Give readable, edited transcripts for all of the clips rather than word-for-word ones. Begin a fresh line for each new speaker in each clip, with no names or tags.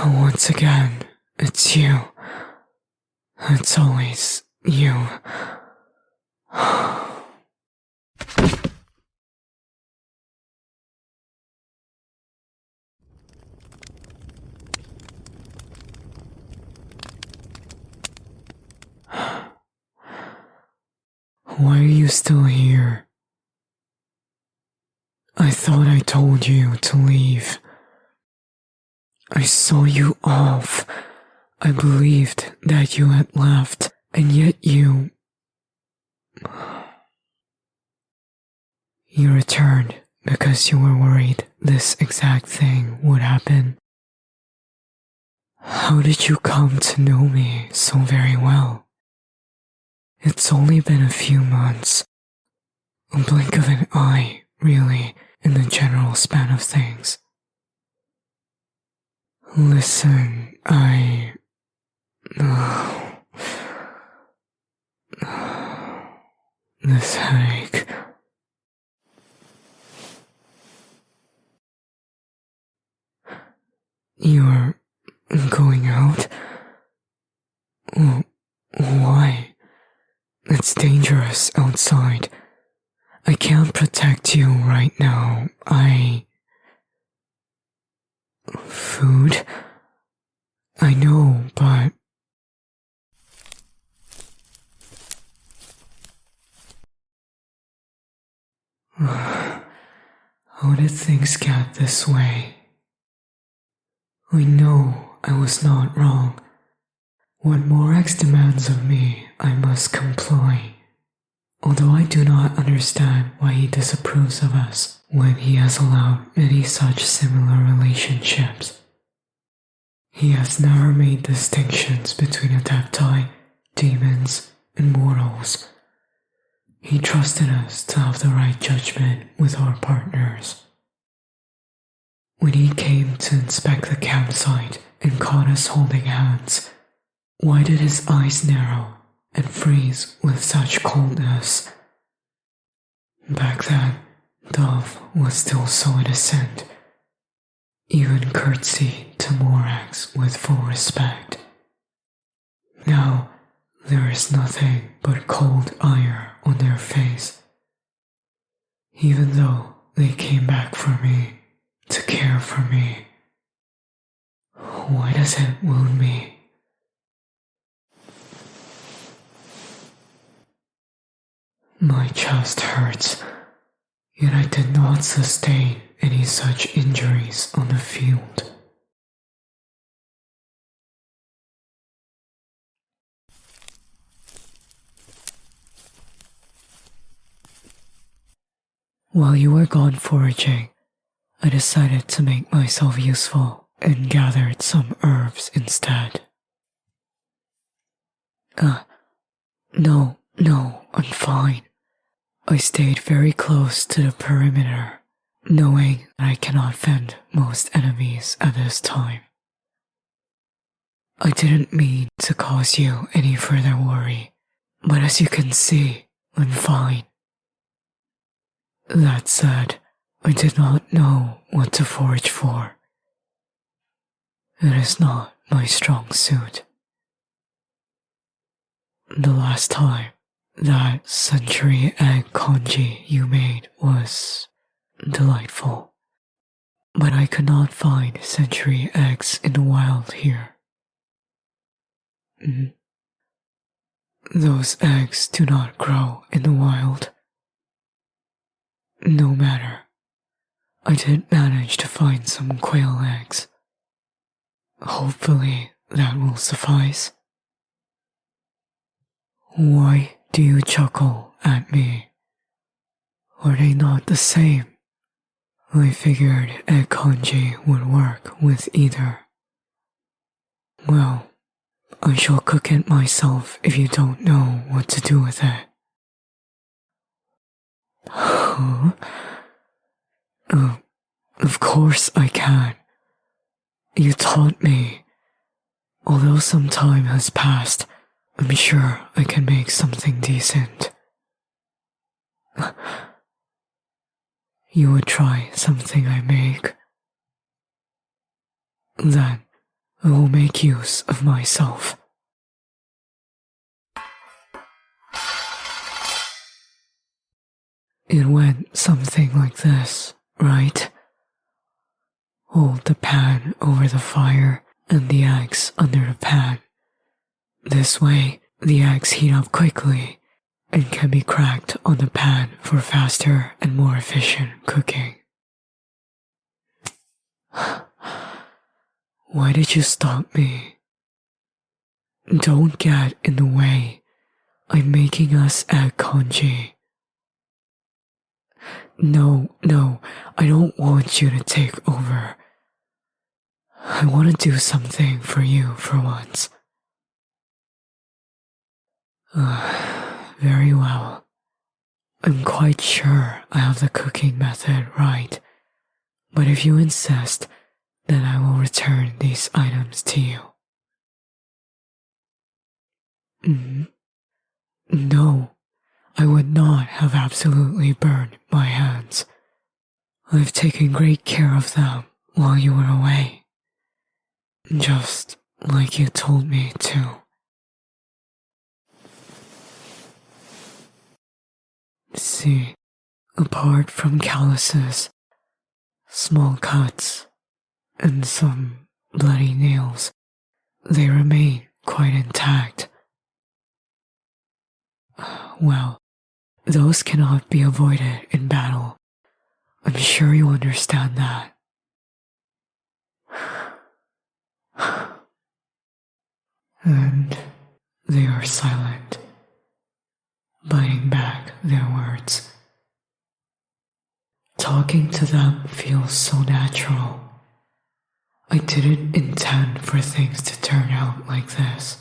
Once again, it's you. It's always you. Why are you still here? I thought I told you to leave. I saw you off. I believed that you had left, and yet you returned because you were worried this exact thing would happen. How did you come to know me so very well? It's only been a few months. A blink of an eye, really, in the general span of things. Listen, this headache. You're going out? Why? It's dangerous outside. I can't protect you right now. Food? I know, but... How did things get this way? I know I was not wrong. What Morax demands of me, I must comply. Although I do not understand why he disapproves of us when he has allowed many such similar relationships. He has never made distinctions between adepti, demons, and mortals. He trusted us to have the right judgment with our partners. When he came to inspect the campsite and caught us holding hands, why did his eyes narrow and freeze with such coldness? Back then, Dove was still so innocent, even curtsied to Morax with full respect. Now, there is nothing but cold ire on their face. Even though they came back for me, to care for me, why does it wound me? My chest hurts, yet I did not sustain any such injuries on the field. While you were gone foraging, I decided to make myself useful and gathered some herbs instead. No, I'm fine. I stayed very close to the perimeter, knowing that I cannot fend most enemies at this time. I didn't mean to cause you any further worry, but as you can see, I'm fine. That said, I did not know what to forage for. It is not my strong suit. The last time, that century egg congee you made was delightful, but I could not find century eggs in the wild here. Those eggs do not grow in the wild. No matter, I did manage to find some quail eggs. Hopefully that will suffice. Why do you chuckle at me? Are they not the same? I figured egg congee would work with either. Well, I shall cook it myself if you don't know what to do with it. Huh? Of course I can. You taught me. Although some time has passed, I'm sure I can make something decent. you would try something I make. Then I will make use of myself. It went something like this, right? Hold the pan over the fire and the eggs under the pan. This way, the eggs heat up quickly and can be cracked on the pan for faster and more efficient cooking. Why did you stop me? Don't get in the way. I'm making us egg congee. No, I don't want you to take over. I want to do something for you for once. Very well. I'm quite sure I have the cooking method right, but if you insist, then I will return these items to you. No, I would not have absolutely burned my hands. I've taken great care of them while you were away, just like you told me to. See, apart from calluses, small cuts, and some bloody nails, they remain quite intact. Well, those cannot be avoided in battle. I'm sure you understand that. And they are silent, biting back their words. Talking to them feels so natural. I didn't intend for things to turn out like this.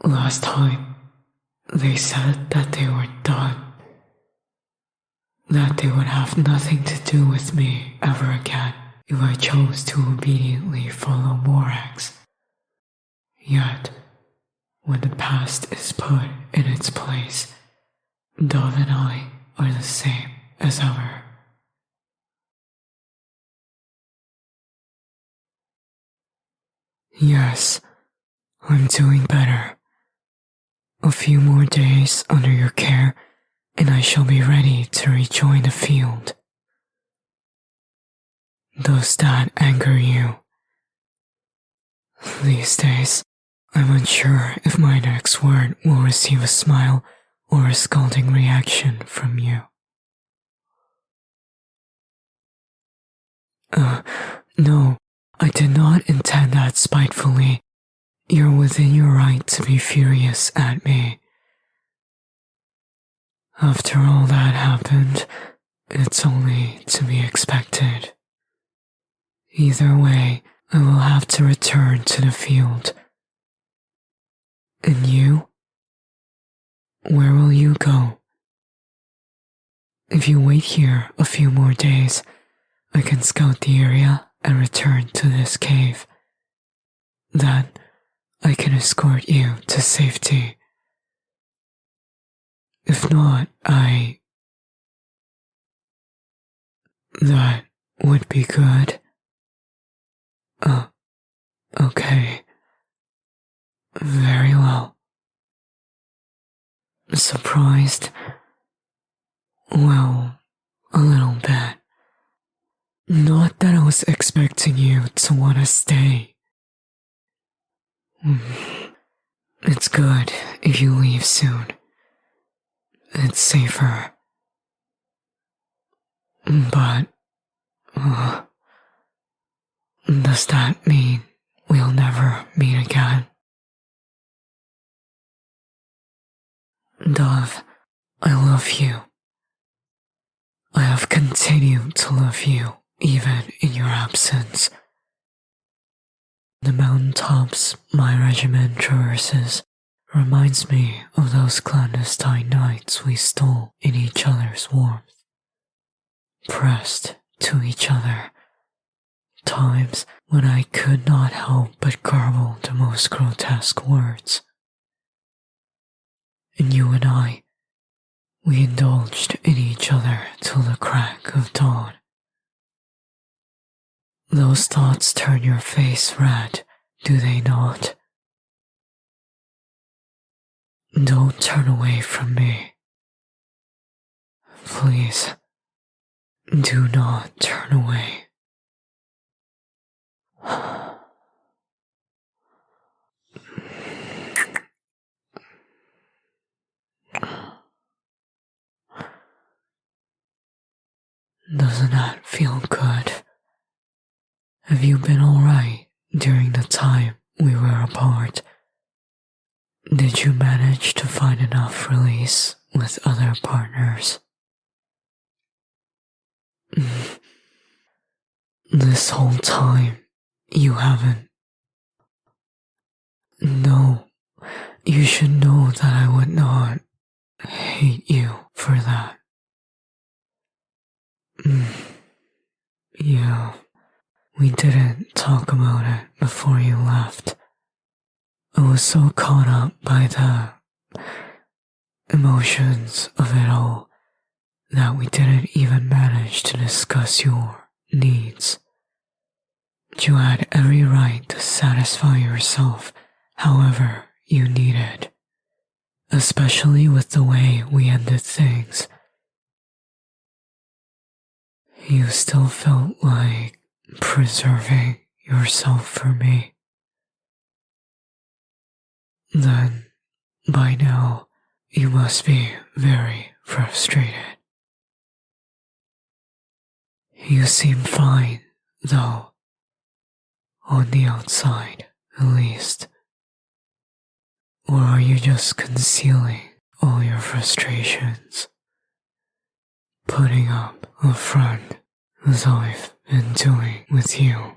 Last time, they said that they were done. That they would have nothing to do with me ever again if I chose to obediently follow Morax. Yet, when the past is put in its place, Dove and I are the same as ever. Yes, I'm doing better. A few more days under your care, and I shall be ready to rejoin the field. Does that anger you? These days, I'm unsure if my next word will receive a smile or a scolding reaction from you. No, I did not intend that spitefully. You're within your right to be furious at me. After all that happened, it's only to be expected. Either way, I will have to return to the field. And you? Where will you go? If you wait here a few more days, I can scout the area and return to this cave. Then, I can escort you to safety. If not, that would be good. Okay. Very well. Surprised? Well, a little bit. Not that I was expecting you to want to stay. It's good if you leave soon. It's safer. But, does that mean we'll never meet again? Dove, I love you. I have continued to love you even in your absence. The mountaintops my regiment traverses reminds me of those clandestine nights we stole in each other's warmth, pressed to each other, times when I could not help but garble the most grotesque words. And you and I, We indulged in each other till the crack of dawn. Those thoughts turn your face red, do they not? Don't turn away from me. Please, do not turn away. Doesn't that feel good? Have you been alright during the time we were apart? Did you manage to find enough release with other partners? This whole time, you haven't. No, you should know that I would not hate you for that. Yeah, we didn't talk about it before you left. I was so caught up by the emotions of it all that we didn't even manage to discuss your needs. You had every right to satisfy yourself however you needed, especially with the way we ended things. You still felt like preserving yourself for me. Then, by now, you must be very frustrated. You seem fine, though, on the outside, at least. Or are you just concealing all your frustrations? Putting up a front as I've been doing with you.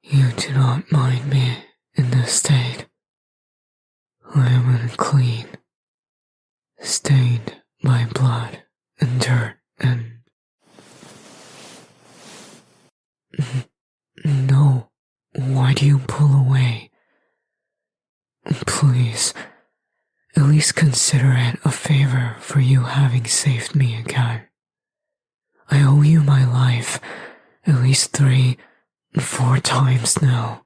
You do not mind me in this state. I am unclean, stained by blood and dirt and... No, why do you pull away? Please, at least consider it a favor for you having saved me again. I owe you my life at least 3, 4 times now.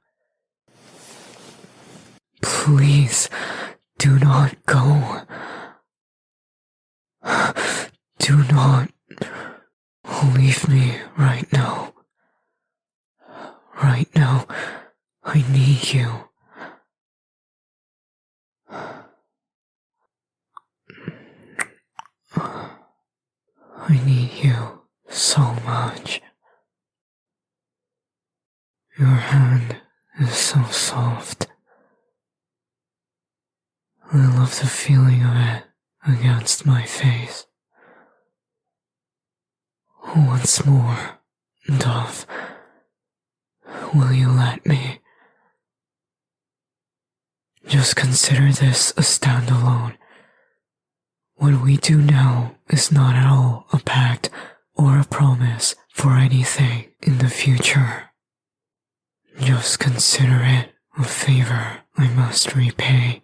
Please, do not go. Do not leave me right now. Right now, I need you. I need you so much. Your hand is so soft. I love the feeling of it against my face. Once more, Dove, will you let me? Just consider this a standalone. What we do now is not at all a pact or a promise for anything in the future. Just consider it a favor I must repay.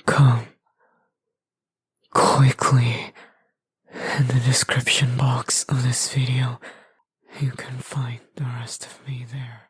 Come, quickly. In the description box of this video, you can find the rest of me there.